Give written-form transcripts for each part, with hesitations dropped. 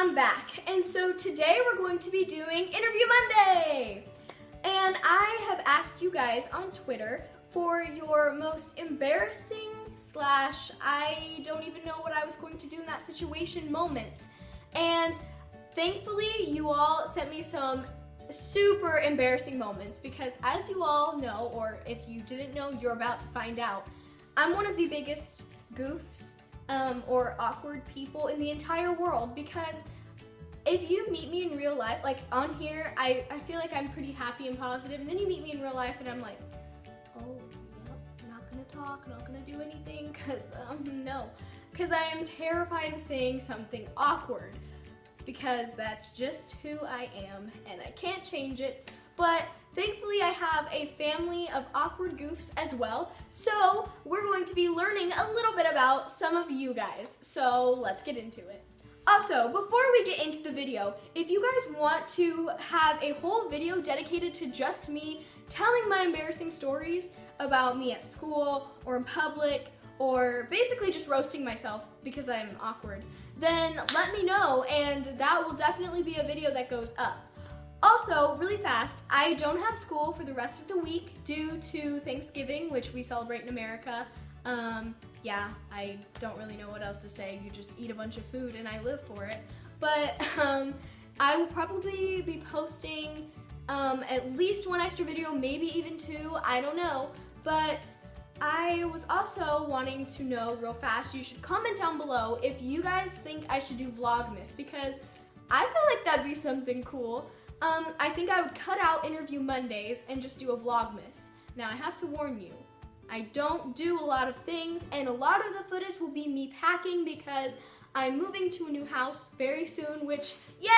I'm back, and so today we're going to be doing Interview Monday! And I have asked you guys on Twitter for your most embarrassing / I don't even know what I was going to do in that situation moments. And thankfully you all sent me some super embarrassing moments because as you all know, or if you didn't know, you're about to find out, I'm one of the biggest goofs or awkward people in the entire world, because if you meet me in real life, like on here, I feel like I'm pretty happy and positive, and then you meet me in real life and I'm like, oh, yep, not gonna talk, not gonna do anything, because I am terrified of saying something awkward, because that's just who I am and I can't change it. But thankfully I have a family of awkward goofs as well, so we're going to be learning a little bit about some of you guys, so let's get into it. Also, before we get into the video, if you guys want to have a whole video dedicated to just me telling my embarrassing stories about me at school or in public, or basically just roasting myself because I'm awkward, then let me know and that will definitely be a video that goes up. Also, really fast, I don't have school for the rest of the week due to Thanksgiving, which we celebrate in America. Yeah, I don't really know what else to say. You just eat a bunch of food and I live for it. But I will probably be posting at least one extra video, maybe even two, I don't know. But I was also wanting to know real fast, you should comment down below if you guys think I should do Vlogmas, because I feel like that'd be something cool. I think I would cut out Interview Mondays and just do a Vlogmas. Now I have to warn you, I don't do a lot of things, and a lot of the footage will be me packing because I'm moving to a new house very soon, which, yay,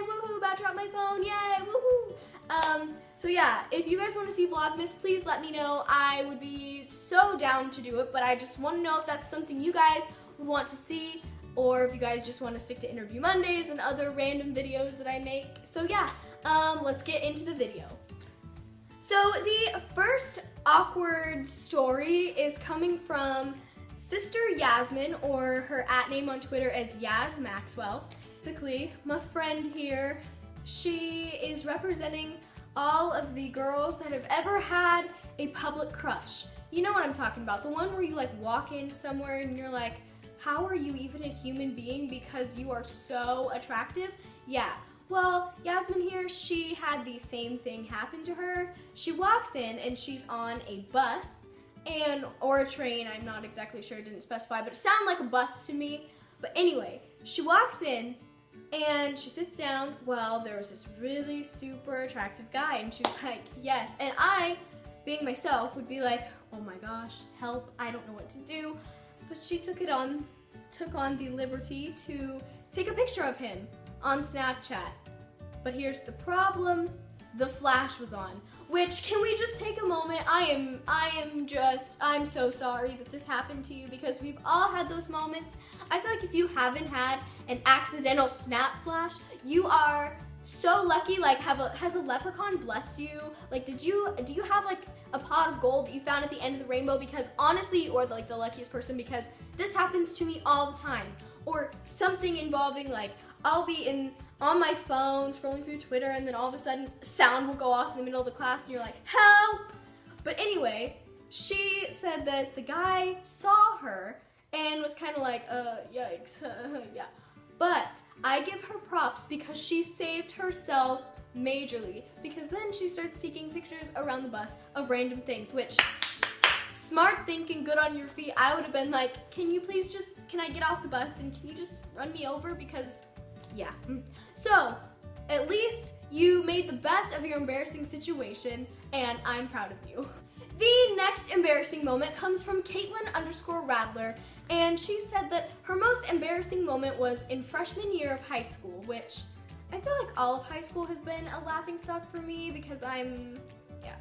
woohoo, about to drop my phone, yay, woohoo. So yeah, if you guys want to see Vlogmas, please let me know. I would be so down to do it, but I just want to know if that's something you guys would want to see, or if you guys just want to stick to Interview Mondays and other random videos that I make. So yeah, let's get into the video. So the first awkward story is coming from Sister Yasmin, or her @ on Twitter is Yaz Maxwell. Basically, my friend here, she is representing all of the girls that have ever had a public crush. You know what I'm talking about, the one where you like walk into somewhere and you're like, how are you even a human being because you are so attractive? Yeah. Well, Yasmin here, she had the same thing happen to her. She walks in and she's on a bus or a train, I'm not exactly sure, it didn't specify, but it sounded like a bus to me. But anyway, she walks in and she sits down. Well, there was this really super attractive guy and she's like, yes. And I, being myself, would be like, oh my gosh, help, I don't know what to do. But she took on the liberty to take a picture of him on Snapchat. But here's the problem, the flash was on. Which, can we just take a moment? I'm so sorry that this happened to you, because we've all had those moments. I feel like if you haven't had an accidental snap flash, you are so lucky. Like, has a leprechaun blessed you? Like, do you have like a pot of gold that you found at the end of the rainbow? Because honestly, you are like the luckiest person, because this happens to me all the time. Or something involving, like, I'll be on my phone scrolling through Twitter and then all of a sudden sound will go off in the middle of the class and you're like, help! But anyway, she said that the guy saw her and was kind of like, yikes, yeah. But I give her props because she saved herself majorly, because then she starts taking pictures around the bus of random things, which, smart thinking, good on your feet. I would have been like, can I get off the bus and can you just run me over, because yeah. So, at least you made the best of your embarrassing situation, and I'm proud of you. The next embarrassing moment comes from Caitlin_Radler, and she said that her most embarrassing moment was in freshman year of high school, which I feel like all of high school has been a laughingstock for me, because I'm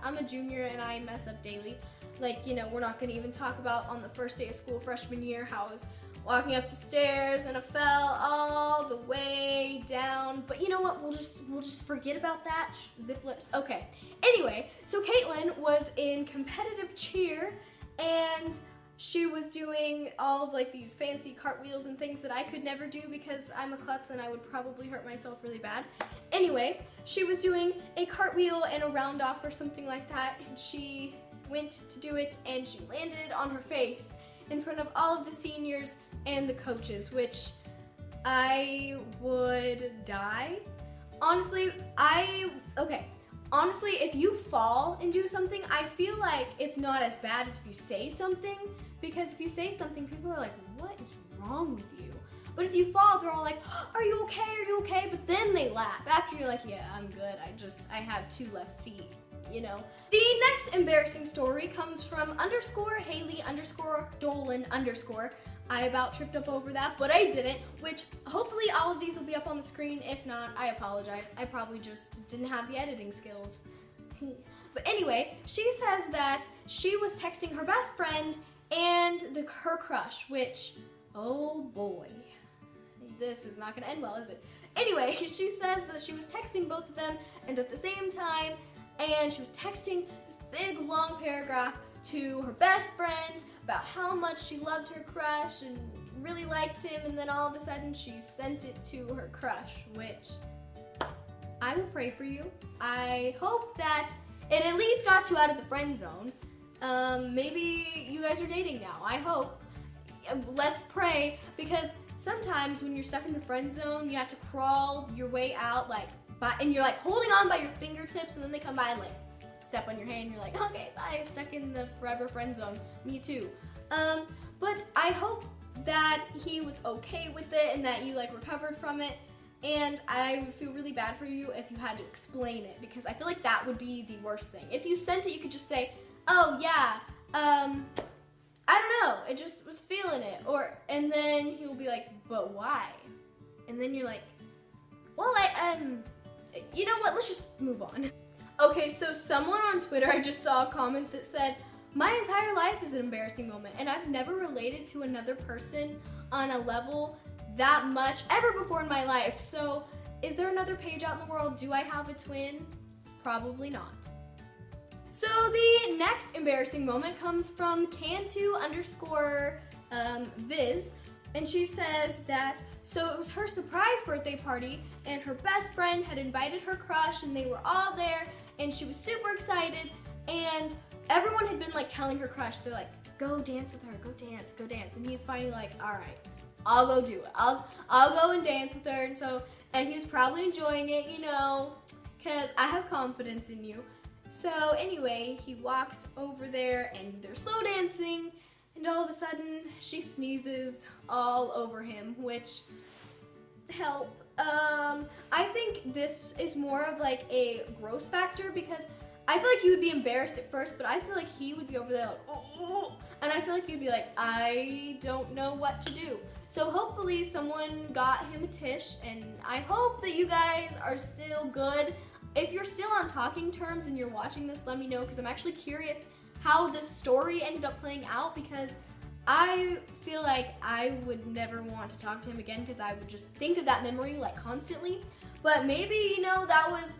a junior and I mess up daily. Like, you know, we're not gonna even talk about on the first day of school freshman year how I was walking up the stairs and I fell all the way down. But you know what? We'll just forget about that. Zip lips. Okay. Anyway, so Caitlin was in competitive cheer, and she was doing all of like these fancy cartwheels and things that I could never do because I'm a klutz and I would probably hurt myself really bad. Anyway, she was doing a cartwheel and a round off or something like that, and she went to do it and she landed on her face in front of all of the seniors and the coaches, which I would die. Honestly, Honestly, if you fall and do something, I feel like it's not as bad as if you say something, because if you say something, people are like, what is wrong with you? But if you fall, they're all like, are you okay? Are you okay? But then they laugh. After you're like, yeah, I'm good. I have 2 left feet, you know? The next embarrassing story comes from _Haley_Dolan_. I about tripped up over that, but I didn't, which hopefully all of these will be up on the screen. If not, I apologize. I probably just didn't have the editing skills. But anyway, she says that she was texting her best friend and her crush, which, oh boy, this is not gonna end well, is it? Anyway, she says that she was texting both of them and at the same time, and she was texting this big long paragraph to her best friend about how much she loved her crush and really liked him, and then all of a sudden she sent it to her crush, which I will pray for you. I hope that it at least got you out of the friend zone. Maybe you guys are dating now, I hope. Let's pray, because sometimes when you're stuck in the friend zone, you have to crawl your way out, and you're like holding on by your fingertips, and then they come by and like step on your hand, you're like, okay, bye, stuck in the forever friend zone. Me too. But I hope that he was okay with it and that you like recovered from it, and I would feel really bad for you if you had to explain it, because I feel like that would be the worst thing. If you sent it, you could just say, oh yeah, I don't know, I just was feeling it, and then he'll be like, but why? And then you're like, well, you know what, let's just move on. Okay, so someone on Twitter, I just saw a comment that said, my entire life is an embarrassing moment, and I've never related to another person on a level that much ever before in my life. So, is there another Paige out in the world? Do I have a twin? Probably not. So the next embarrassing moment comes from Cantu_Viz, and she says that, so it was her surprise birthday party, and her best friend had invited her crush, and they were all there, and she was super excited, and everyone had been like telling her crush, they're like, go dance with her, go dance, and he's finally like, all right, I'll go do it. I'll go and dance with her, and he was probably enjoying it, you know, because I have confidence in you. So anyway, he walks over there, and they're slow dancing, and all of a sudden, she sneezes all over him, which, help. I think this is more of like a gross factor, because I feel like you would be embarrassed at first, but I feel like he would be over there like, oh, and I feel like you'd be like, I don't know what to do. So hopefully someone got him a tish, and I hope that you guys are still good. If you're still on talking terms and you're watching this, let me know, because I'm actually curious how this story ended up playing out, because I feel like I would never want to talk to him again, because I would just think of that memory like constantly. But maybe, you know, that was,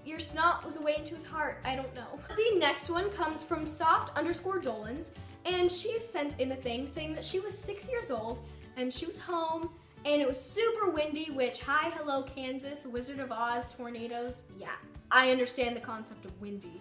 your snot was away into his heart, I don't know. The next one comes from Soft_Dolans, and she sent in a thing saying that she was 6 years old, and she was home, and it was super windy, which, hi, hello, Kansas, Wizard of Oz, tornadoes, yeah, I understand the concept of windy.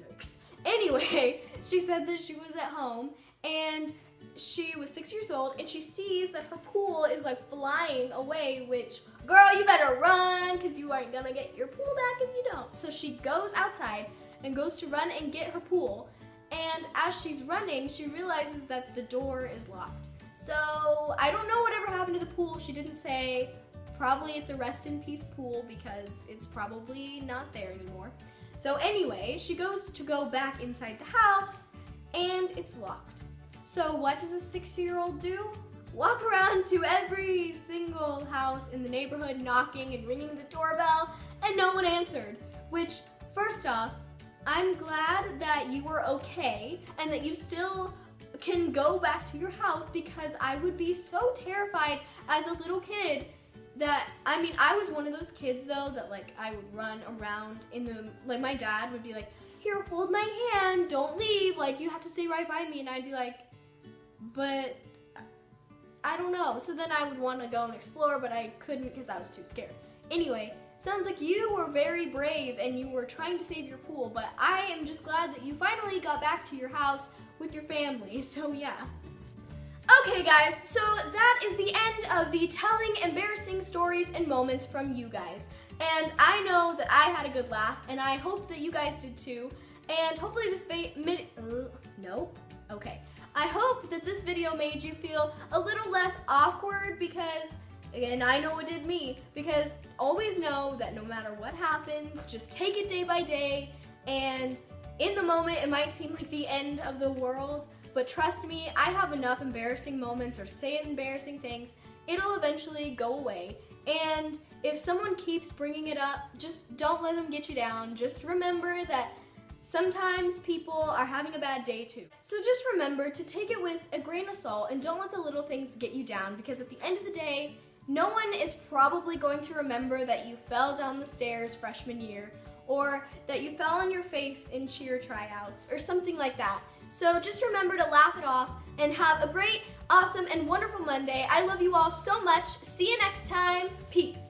Yikes. Anyway, she said that she was at home, and she was 6 years old, and she sees that her pool is like flying away, which, girl, you better run, because you aren't gonna get your pool back if you don't. So she goes outside and goes to run and get her pool, and as she's running, she realizes that the door is locked. So I don't know whatever happened to the pool. She didn't say. Probably it's a rest in peace pool, because it's probably not there anymore. So anyway, she goes to go back inside the house, and it's locked. So what does a 6-year-old do? Walk around to every single house in the neighborhood, knocking and ringing the doorbell, and no one answered. Which, first off, I'm glad that you were okay and that you still can go back to your house, because I would be so terrified as a little kid that, I was one of those kids though that like I would run around in the, like my dad would be like, here, hold my hand, don't leave, like you have to stay right by me. And I'd be like, but I don't know. So then I would want to go and explore, but I couldn't because I was too scared. Anyway, sounds like you were very brave and you were trying to save your pool, but I am just glad that you finally got back to your house with your family, so yeah. Okay guys, so that is the end of the telling embarrassing stories and moments from you guys. And I know that I had a good laugh, and I hope that you guys did too. And hopefully this I hope that this video made you feel a little less awkward because, and I know it did me, because always know that no matter what happens, just take it day by day, and in the moment it might seem like the end of the world, but trust me, I have enough embarrassing moments or say embarrassing things, it'll eventually go away. And if someone keeps bringing it up, just don't let them get you down. Just remember that sometimes people are having a bad day too. So just remember to take it with a grain of salt and don't let the little things get you down, because at the end of the day, no one is probably going to remember that you fell down the stairs freshman year, or that you fell on your face in cheer tryouts, or something like that. So just remember to laugh it off and have a great, awesome, and wonderful Monday. I love you all so much. See you next time. Peace.